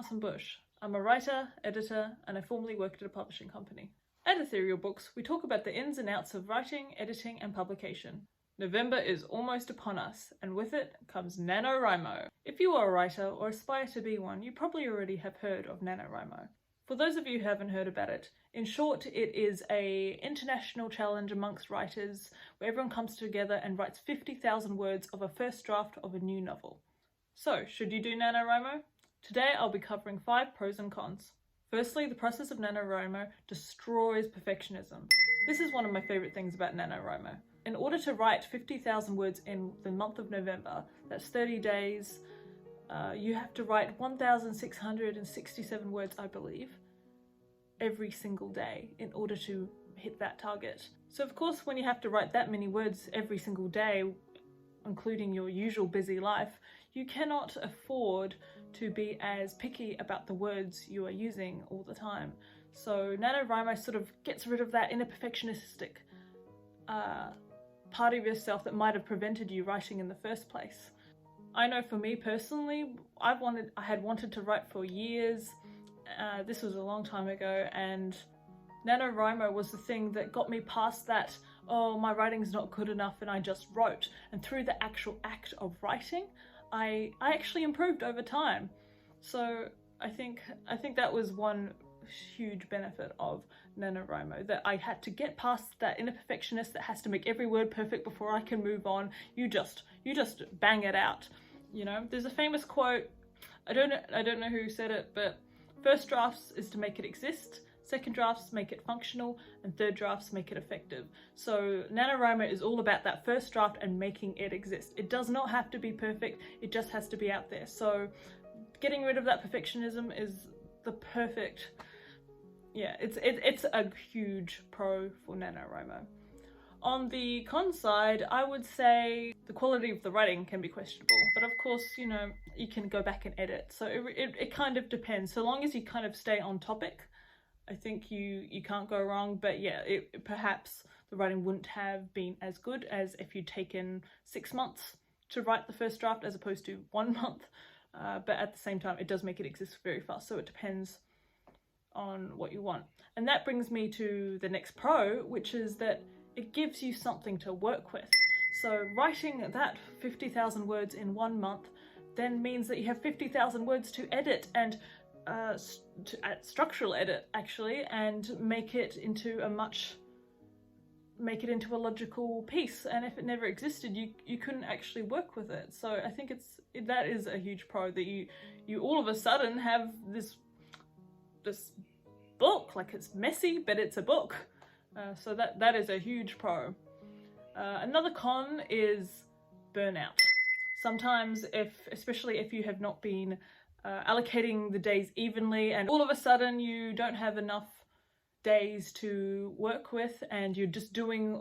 Alison Bush. I'm a writer, editor, and I formerly worked at a publishing company. At Ethereal Books, we talk about the ins and outs of writing, editing, and publication. November is almost upon us, and with it comes NaNoWriMo. If you are a writer or aspire to be one, you probably already have heard of NaNoWriMo. For those of you who haven't heard about it, in short, it is an international challenge amongst writers where everyone comes together and writes 50,000 words of a first draft of a new novel. So, should you do NaNoWriMo? Today I'll be covering 5 pros and cons. Firstly, the process of NaNoWriMo destroys perfectionism. This is one of my favourite things about NaNoWriMo. In order to write 50,000 words in the month of November, that's 30 days, you have to write 1,667 words, I believe, every single day in order to hit that target. So of course, when you have to write that many words every single day, including your usual busy life, you cannot afford to be as picky about the words you are using all the time. So NaNoWriMo sort of gets rid of that inner perfectionistic part of yourself that might have prevented you writing in the first place. I know for me personally, I had wanted to write for years. This was a long time ago, and NaNoWriMo was the thing that got me past that, oh, my writing's not good enough, and I just wrote. And through the actual act of writing, I actually improved over time. So I think that was one huge benefit of NaNoWriMo, that I had to get past that inner perfectionist that has to make every word perfect before I can move on. You just bang it out. You know, there's a famous quote, I don't know who said it, but first drafts is to make it exist, second drafts make it functional, and third drafts make it effective. So NaNoWriMo is all about that first draft and making it exist. It does not have to be perfect, it just has to be out there. So getting rid of that perfectionism is the perfect, yeah, it's a huge pro for NaNoWriMo. On the con side, I would say the quality of the writing can be questionable, but of course, you know, you can go back and edit. So it kind of depends. So long as you kind of stay on topic, I think you can't go wrong. But yeah, perhaps the writing wouldn't have been as good as if you'd taken 6 months to write the first draft as opposed to 1 month. But at the same time, it does make it exist very fast. So it depends on what you want. And that brings me to the next pro, which is that it gives you something to work with. So writing that 50,000 words in 1 month then means that you have 50,000 words to edit and structural edit actually, and make it into a logical piece. And if it never existed, you couldn't actually work with it. So I think that is a huge pro, that you all of a sudden have this book, like it's messy, but it's a book. So that is a huge pro. Another con is burnout. Sometimes, especially if you have not been allocating the days evenly, and all of a sudden you don't have enough days to work with, and you're just doing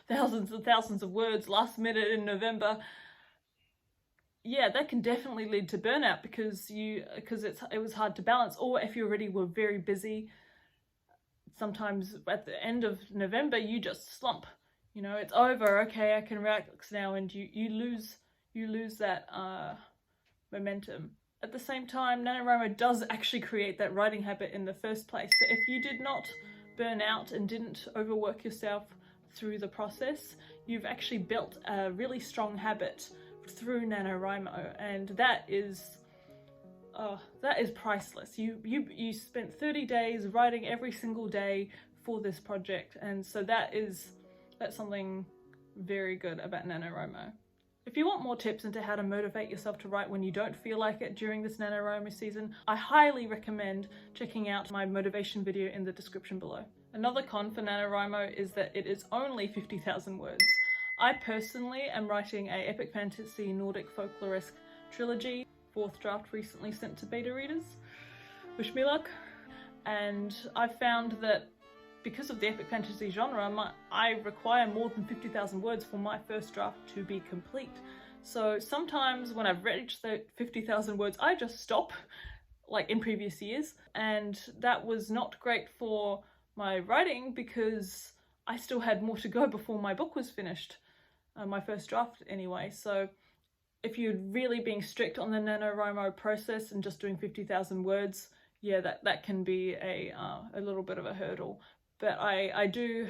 thousands and thousands of words last minute in November, yeah, that can definitely lead to burnout because it was hard to balance. Or if you already were very busy, sometimes at the end of November you just slump. You know, it's over, okay, I can relax now, and you lose that momentum. At the same time, NaNoWriMo does actually create that writing habit in the first place. So if you did not burn out and didn't overwork yourself through the process, you've actually built a really strong habit through NaNoWriMo, and that is priceless. You spent 30 days writing every single day for this project, and so that's something very good about NaNoWriMo. If you want more tips into how to motivate yourself to write when you don't feel like it during this NaNoWriMo season, I highly recommend checking out my motivation video in the description below. Another con for NaNoWriMo is that it is only 50,000 words. I personally am writing a epic fantasy Nordic folklore-esque trilogy, 4th draft recently sent to beta readers. Wish me luck. And I found that because of the epic fantasy genre, I require more than 50,000 words for my first draft to be complete. So sometimes when I've reached the 50,000 words, I just stop, like in previous years. And that was not great for my writing because I still had more to go before my book was finished. My first draft anyway. So if you're really being strict on the NaNoWriMo process and just doing 50,000 words, yeah, that can be a little bit of a hurdle. But I do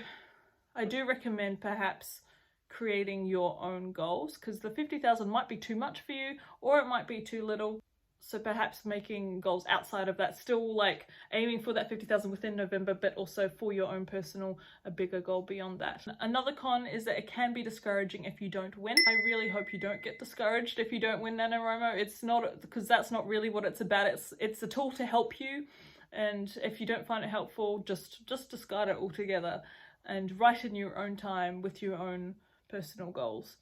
recommend perhaps creating your own goals, because the 50,000 might be too much for you, or it might be too little. So perhaps making goals outside of that, still like aiming for that 50,000 within November, but also for your own personal, a bigger goal beyond that. Another con is that it can be discouraging if you don't win. I really hope you don't get discouraged if you don't win NaNoWriMo. It's not, because that's not really what it's about. It's a tool to help you. And if you don't find it helpful, just discard it altogether and write in your own time with your own personal goals.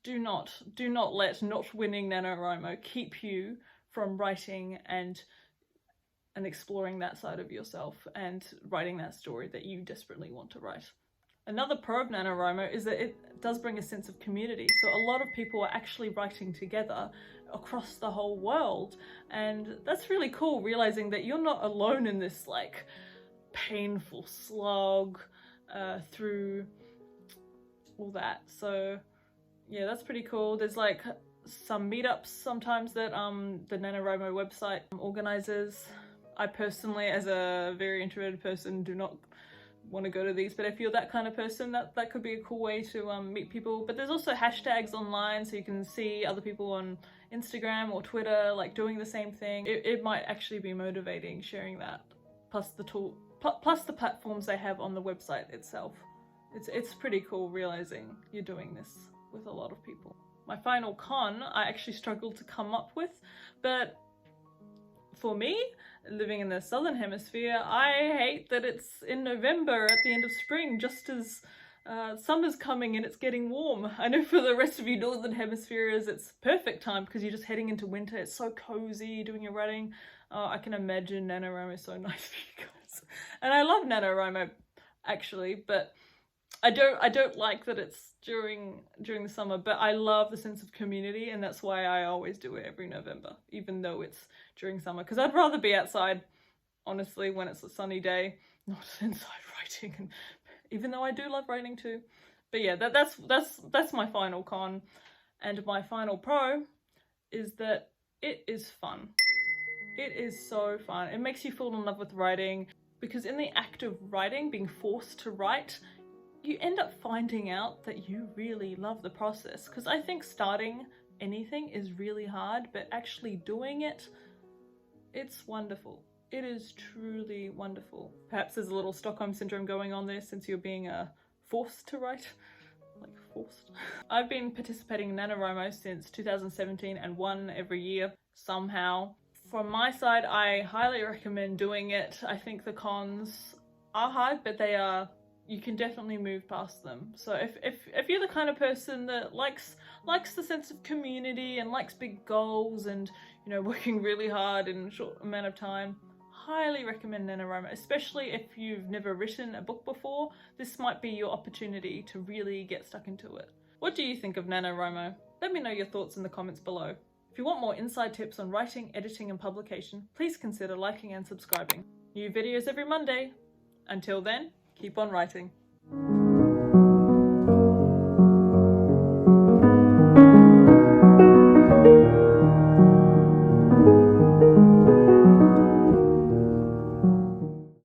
Do not let not winning NaNoWriMo keep you from writing and exploring that side of yourself and writing that story that you desperately want to write. Another pro of NaNoWriMo is that it does bring a sense of community. So a lot of people are actually writing together across the whole world. And that's really cool, realizing that you're not alone in this like painful slog through all that. So yeah, that's pretty cool. There's like some meetups sometimes that the NaNoWriMo website organizes. I personally, as a very introverted person, do not want to go to these, but if you're that kind of person, that could be a cool way to meet people. But there's also hashtags online, so you can see other people on Instagram or Twitter like doing the same thing. It might actually be motivating sharing that, plus the platforms they have on the website itself. It's pretty cool realizing you're doing this with a lot of people. My final con I actually struggled to come up with, but for me, living in the southern hemisphere, I hate that it's in November at the end of spring, just as summer's coming and it's getting warm. I know for the rest of you northern hemispheres it's perfect time because you're just heading into winter. It's so cozy doing your writing. I can imagine NaNoWriMo is so nice for you guys. And I love NaNoWriMo actually, but I don't like that it's during the summer, but I love the sense of community, and that's why I always do it every November, even though it's during summer, because I'd rather be outside, honestly, when it's a sunny day, not inside writing, and even though I do love writing too. But yeah, that's my final con. And my final pro is that it is fun. It is so fun. It makes you fall in love with writing, because in the act of writing, being forced to write, you end up finding out that you really love the process. Because I think starting anything is really hard, but actually doing it, it's wonderful. It is truly wonderful. Perhaps there's a little Stockholm syndrome going on there since you're being forced to write. Like forced. I've been participating in NaNoWriMo since 2017 and won every year somehow. From my side, I highly recommend doing it. I think the cons are hard, but you can definitely move past them. So if you're the kind of person that likes the sense of community and likes big goals and, you know, working really hard in a short amount of time, highly recommend NaNoWriMo, especially if you've never written a book before. This might be your opportunity to really get stuck into it. What do you think of NaNoWriMo? Let me know your thoughts in the comments below. If you want more inside tips on writing, editing and publication, please consider liking and subscribing. New videos every Monday. Until then, keep on writing.